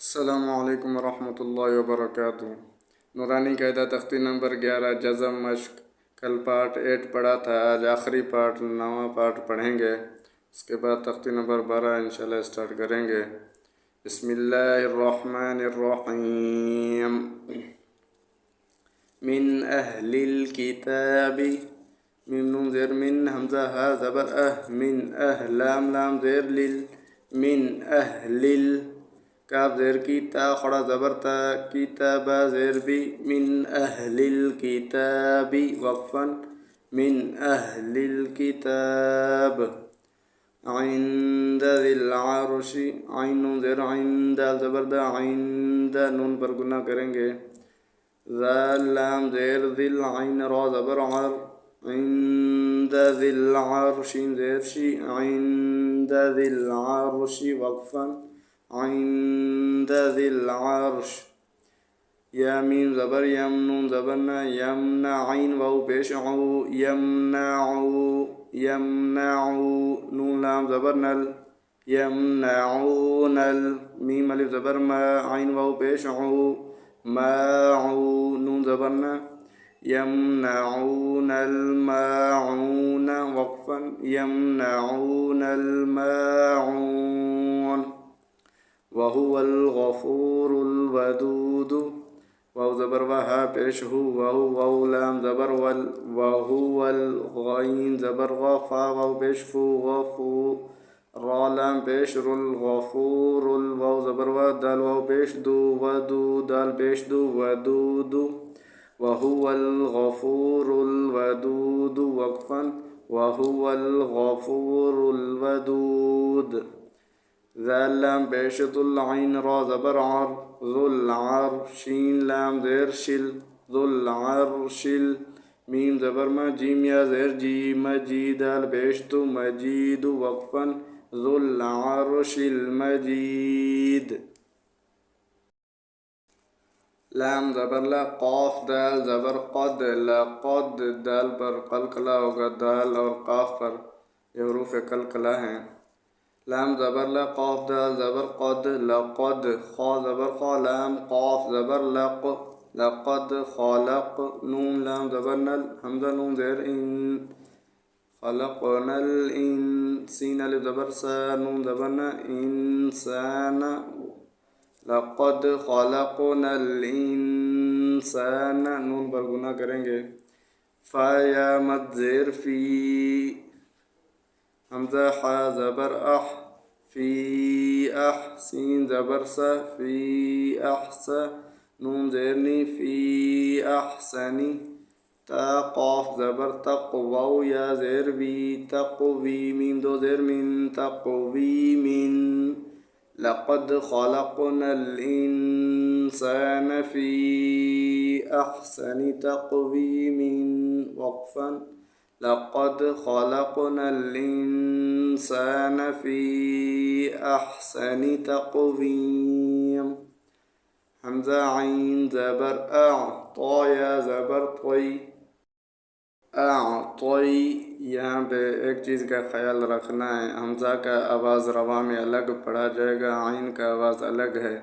अस्सलामुअलैकुम वरहमतुल्लाहि वबरकातुहू। नूरानी कायदा तख्ती नंबर 11 जज़म मश्क। कल पार्ट 8 पढ़ा था, आज आखिरी पार्ट 9वां पार्ट पढ़ेंगे। उसके बाद तख्ती नंबर 12 इंशाल्लाह स्टार्ट करेंगे। बिस्मिल्लाहिर्रहमानिर्रहीम। मिन अहलिल किताबी। मिम नून ज़ेर मिन, हमज़ा हा ज़बर अह, मिन अह, लाम लाम ज़ेर लिल, मिन अहलिल। काफ ज़ेर की, ता खड़ा ज़बर ता, किताबा ज़ेर बी, मिन अहलिल किताबी वक़फ़न, मिन अहलिल किताब। इन्द ज़िल अर्शी, आइन नून ज़ेर आइन, दाल ज़बर दा, इन्द नून पर गुना करेंगे। ज़ाल लाम ज़ेर ज़िल, आइन रा ज़बर आर, इन्द ज़िल अर्शी ज़ेर शी, इन्द ज़िल अर्शी वक़फ़न, इन्द ज़िल अर्श। या मीम ज़बर यम, नून ज़बर ना, यमना आइन वाउ पेश औ, यमनाउ यमनाउ, नून लाम ज़बर नल, यमनाउनल। मीम अलिफ ज़बर मा, आइन वाउ पेश औ, माउ, नून ज़बर ना, यमनाउनल माउन वक़फ़न, यमनाउनल माउन। वहुवल गफ़ूरुल वदूद। वाउ ज़बर वहा पेश हु, वहु वाउ लाम ज़बर वल, वहुवल गईन ज़बर ग, फा वाउ पेश फु, गफू, रा लाम पेश रुल, गफ़ूरुल वाउ ज़बर व, दाल वाउ पेश दु, वदू दाल पेश दु, वदूदु। वहुवल गफ़ूरुल वदूद वक़फ़न, वहुवल गफ़ूरुल वदूद। ज़ाल लाम पेश ज़ुल, आइन रा ज़बर आर, ज़ुल आर, शीन लाम ज़ेर शिल, ज़ुल अर्शिल। मीम ज़बर मा, जीम या ज़ेर जी, मजी दाल पेश तु, मजीदु वक़फ़न, ज़ुल अर्शिल मजीद। लाम ज़बर ला, क़ाफ दाल ज़बर क़द, लक़द दाल पर कलकला होगा, दाल और क़ाफ पर ये हुरूफ़ कलकला हैं। लाम ज़बर ला, क़ाफ दाल ज़बर क़द, लक़द, ख़ा ज़बर ख़ा, लाम क़ाफ ज़बर लक़, लक़द ख़लक़। नून लाम ज़बर नल, हमज़ा नून ज़ेर इन, ख़लक़नल इन। सीन अलिफ ज़बर सा, नून ज़बर ना, इंसान, लक़द ख़लक़नल इंसान, नून पर गुना करेंगे। फ़ा या मद ज़ेर फ़ी, हमज़ा हा ज़बर अह, फ़ी अह, सीन ज़बर सा, फ़ी अहस, नून ज़ेर नी, फ़ी अहसनी। ता क़ाफ ज़बर तक़, वाउ या ज़ेर वी, तक़वी, मीम दो ज़ेर मिन, तक़वीमिन। लक़द ख़लक़नल इंसान फ़ी अहसनि तक़वीमिन वक़फ़न, लक़द ख़लक़नल इंसान फ़ी अहसनि तक़वीम। हमज़ा आइन ज़बर अ, ता या ज़बर तोई, तोई। यहाँ पे एक चीज़ का ख्याल रखना है, हमज़ा का आवाज़ रवा में अलग पढ़ा जाएगा, आइन का आवाज़ अलग है।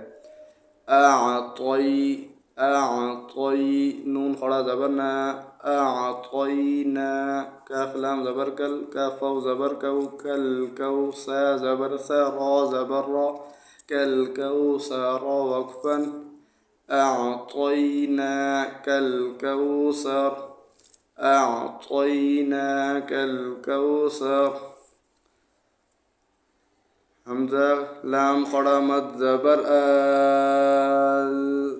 तोई, तोई, नून खड़ा ज़बर ना, तोई ना। काफ लाम ज़बर कल, काफ वाउ ज़बर कऊ, कल कऊ, सा ज़बर सा, रा ज़बर रा, कल कऊ सा रा वक़फ़न, أعطيناك الكوثر، أعطيناك الكوثر। हमज़ा लाम खड़ा मद ज़बर आल,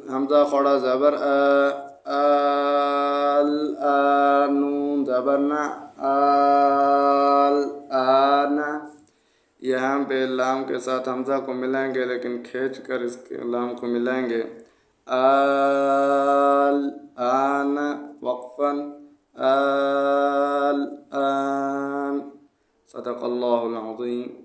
हमज़ा खड़ा ज़बर आल, नून ज़बर ना, आल आना। यहाँ पे लाम के साथ हमज़ा को मिलाएंगे, लेकिन खींच कर इसके लाम को मिलाएंगे। आल आन वक़फ़न, आल आन। सदक़ल्लाहुल अज़ीम।